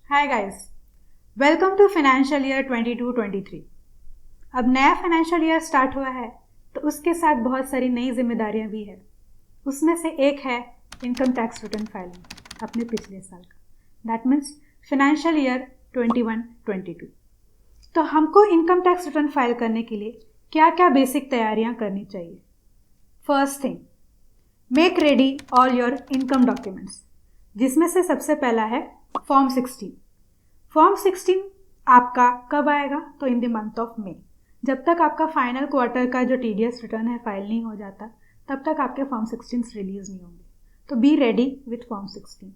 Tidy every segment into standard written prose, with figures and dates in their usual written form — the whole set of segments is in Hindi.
Hi guys, welcome to financial year 22-23। अब नया फाइनेंशियल ईयर स्टार्ट हुआ है तो उसके साथ बहुत सारी नई जिम्मेदारियां भी है। उसमें से एक है इनकम टैक्स रिटर्न फाइलिंग अपने पिछले साल का, दैट मीन्स फाइनेंशियल ईयर 21-22। तो हमको इनकम टैक्स रिटर्न फाइल करने के लिए क्या क्या बेसिक तैयारियां करनी चाहिए। First thing, make ready all your income documents, जिसमें से सबसे पहला है फॉर्म 16। फॉर्म 16 आपका कब आएगा? तो in the month of May. जब तक आपका फाइनल क्वार्टर का जो टीडीएस रिटर्न है फाइल नहीं हो जाता, तब तक आपके फॉर्म 16 रिलीज नहीं होंगे। तो be ready with form 16।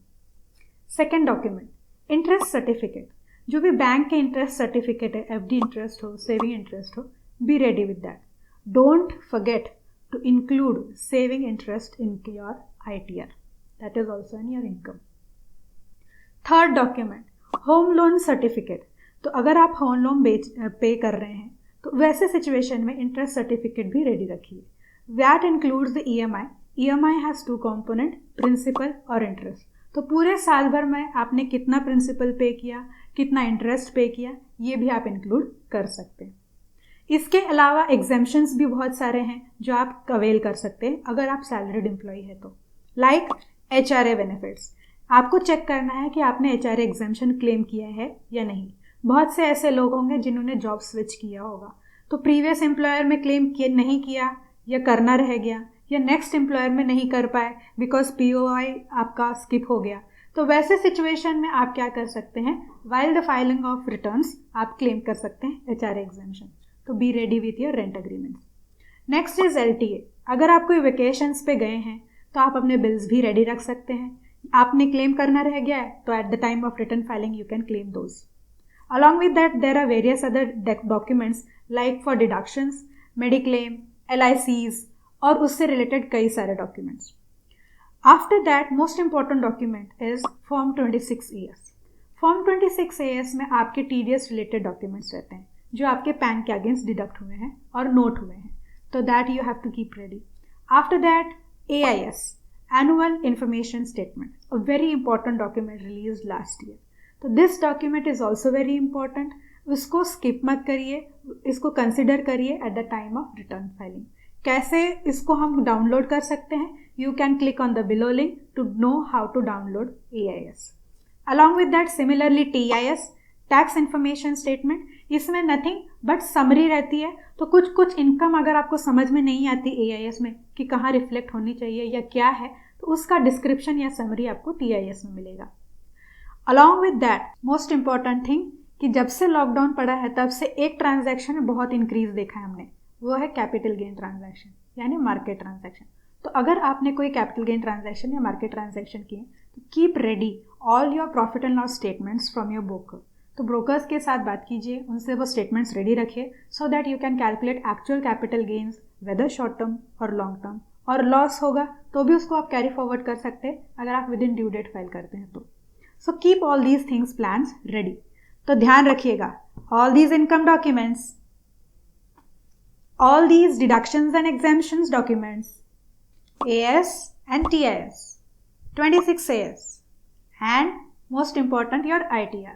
Second document, interest certificate. जो भी बैंक के इंटरेस्ट सर्टिफिकेट है, एफडी इंटरेस्ट हो, सेविंग इंटरेस्ट हो, be ready with that. Don't forget to include saving interest in your ITR, that is also in your income. Third document, home loan certificate। तो अगर आप होम लोन पे कर रहे हैं तो वैसे सिचुएशन में इंटरेस्ट सर्टिफिकेट भी रेडी रखिए। That includes the EMI। EMI has two component, principal और इंटरेस्ट। तो पूरे साल भर में आपने कितना प्रिंसिपल पे किया, कितना इंटरेस्ट पे किया, ये भी आप इंक्लूड कर सकते हैं। इसके अलावा एग्जेम्पशंस भी बहुत सारे हैं जो आप अवेल कर सकते हैं अगर आप सैलरीड एम्प्लॉई है तो। लाइक HRA बेनिफिट्स, आपको चेक करना है कि आपने HRA एग्जेम्पशन क्लेम किया है या नहीं। बहुत से ऐसे लोग होंगे जिन्होंने जॉब स्विच किया होगा, तो प्रीवियस एम्प्लॉयर में क्लेम नहीं किया या करना रह गया, या नेक्स्ट एम्प्लॉयर में नहीं कर पाए बिकॉज POI आपका स्किप हो गया। तो वैसे सिचुएशन में आप क्या कर सकते हैं, while the filing of returns आप क्लेम कर सकते हैं HRA एग्जेम्पशन। तो be ready with your rent agreements. Next is LTA। अगर आप कोई वेकेशंस पे गए हैं तो आप अपने बिल्स भी रेडी रख सकते हैं। आपने क्लेम करना रह गया है तो at the time of return filing you can claim those. Along with that there are various other documents like for deductions, mediclaim, LICs और उससे रिलेटेड कई सारे documents. After that most important document is form 26AS। Form 26AS में आपके TDS रिलेटेड डॉक्यूमेंट्स रहते हैं जो आपके पैन के अगेंस्ट डिडक्ट हुए हैं और नोट हुए हैं, तो that you have to keep ready. After that AIS, annual information statement, a very important document release last year. तो this document is also very important, उसको स्किप मत करिए, इसको कंसिडर करिए at the time of return filing. कैसे इसको हम डाउनलोड कर सकते हैं? You can click on the below link to know how to download AIS। Along with that similarly TIS, tax information statement, इसमें नथिंग बट समरी रहती है। तो कुछ इनकम अगर आपको समझ में नहीं आती AIS में कि कहाँ रिफ्लेक्ट होनी चाहिए या क्या है, तो उसका डिस्क्रिप्शन या समरी आपको TIS में मिलेगा। Along with that most important thing कि जब से लॉकडाउन पड़ा है तब से एक ट्रांजैक्शन में बहुत इंक्रीज देखा है हमने, वो है कैपिटल गेन ट्रांजैक्शन यानी मार्केट ट्रांजैक्शन। तो अगर आपने कोई कैपिटल गेन ट्रांजैक्शन या मार्केट ट्रांजैक्शन किए तो keep ready all your profit and loss statements from your broker. तो ब्रोकर्स के साथ बात कीजिए, उनसे वो स्टेटमेंट्स रेडी रखिए so that you can calculate actual capital gains, whether short term और लॉन्ग टर्म। और लॉस होगा तो भी उसको आप कैरी फॉरवर्ड कर सकते हैं अगर आप within due date file करते हैं तो। So keep all these things plans ready. तो ध्यान रखिएगा, all these income documents, all these deductions and exemptions documents, AS and TIS, 26AS, and most important your ITR.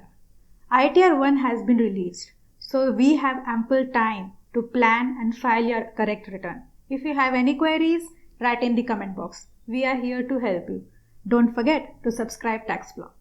ITR 1 has been released, so we have ample time to plan and file your correct return. If you have any queries, write in the comment box. We are here to help you. Don't forget to subscribe TaxBlock.